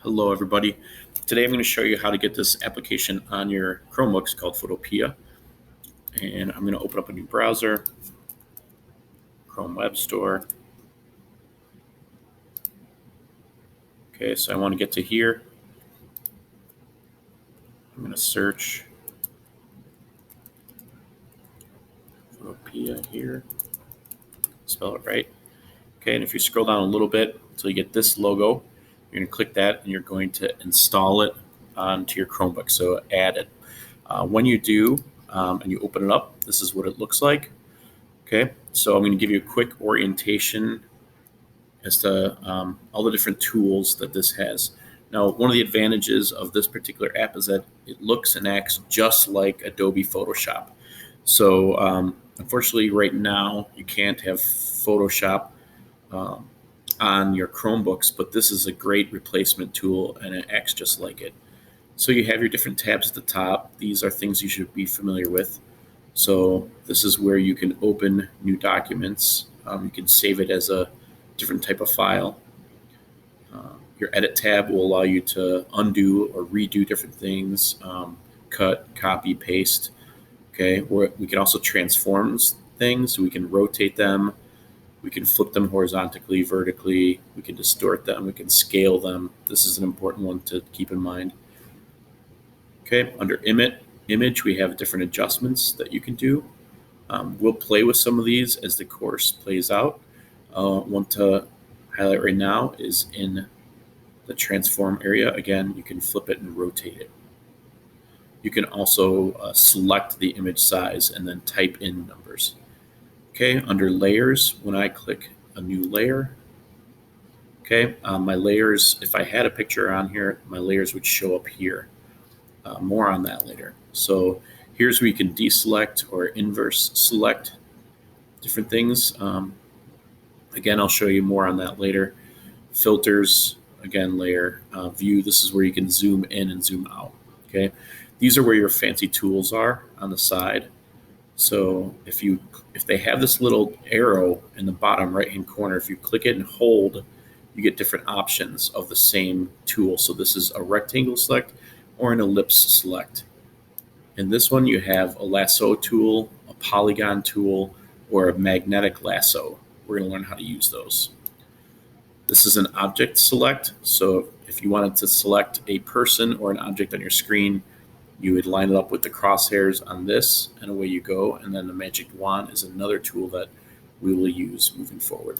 Hello everybody. Today I'm going to show you how to get this application on your Chromebooks called Photopea. And I'm going to open up a new browser, Chrome Web Store. Okay, so I want to get to here. I'm going to search Photopea here. Spell it right. Okay, and if you scroll down a little bit until you get this logo, you're going to click that and you're going to install it onto your Chromebook. So add it. When you do, and you open it up, this is what it looks like. Okay, so I'm going to give you a quick orientation as to all the different tools that this has. Now, one of the advantages of this particular app is that it looks and acts just like Adobe Photoshop. So unfortunately, right now, you can't have Photoshop on your Chromebooks, but this is a great replacement tool and it acts just like it. So you have your different tabs at the top. These are things you should be familiar with. So this is where you can open new documents. You can save it as a different type of file. Your edit tab will allow you to undo or redo different things, cut, copy, paste. Okay, we can also transform things. We can rotate them. We can flip them horizontally, vertically. We can distort them. We can scale them. This is an important one to keep in mind. Okay, under image, we have different adjustments that you can do. We'll play with some of these as the course plays out. One to highlight right now is in the transform area. Again, you can flip it and rotate it. You can also select the image size and then type in numbers. Okay, under layers, when I click a new layer, okay, my layers, if I had a picture on here, my layers would show up here. More on that later. So here's where you can deselect or inverse select different things. Again, I'll show you more on that later. Filters, again, layer, view. This is where you can zoom in and zoom out. Okay, these are where your fancy tools are on the side. So if they have this little arrow in the bottom right-hand corner, if you click it and hold, you get different options of the same tool. So this is a rectangle select or an ellipse select. In this one, you have a lasso tool, a polygon tool, or a magnetic lasso. We're going to learn how to use those. This is an object select. So if you wanted to select a person or an object on your screen, you would line it up with the crosshairs on this, and away you go. And then the magic wand is another tool that we will use moving forward.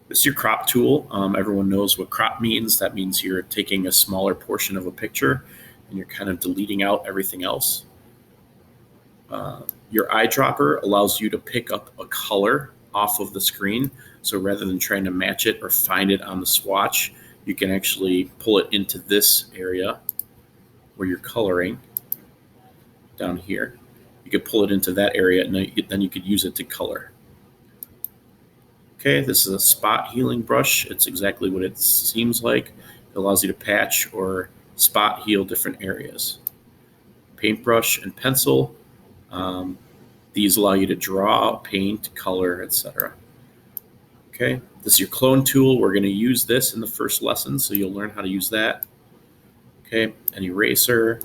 This is your crop tool. Everyone knows what crop means. That means you're taking a smaller portion of a picture and you're kind of deleting out everything else. Your eyedropper allows you to pick up a color off of the screen. So rather than trying to match it or find it on the swatch, you can actually pull it into this area where you're coloring down here. You could pull it into that area and then you could use it to color. Okay, this is a spot healing brush. It's exactly what it seems like. It allows you to patch or spot heal different areas. Paintbrush and pencil. These allow you to draw, paint, color, etc. Okay, this is your clone tool. We're going to use this in the first lesson, so you'll learn how to use that. Okay, an eraser.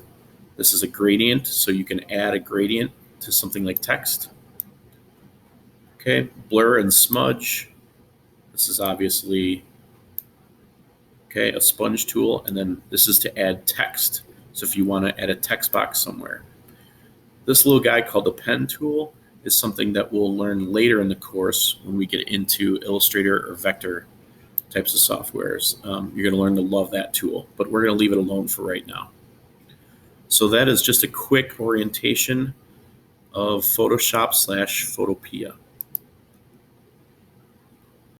This is a gradient, so you can add a gradient to something like text. Okay, blur and smudge. This is obviously a sponge tool, and then this is to add text. So if you want to add a text box somewhere. This little guy called the pen tool is something that we'll learn later in the course when we get into Illustrator or Vector types of softwares. You're going to learn to love that tool, but we're going to leave it alone for right now. So that is just a quick orientation of Photoshop / Photopea.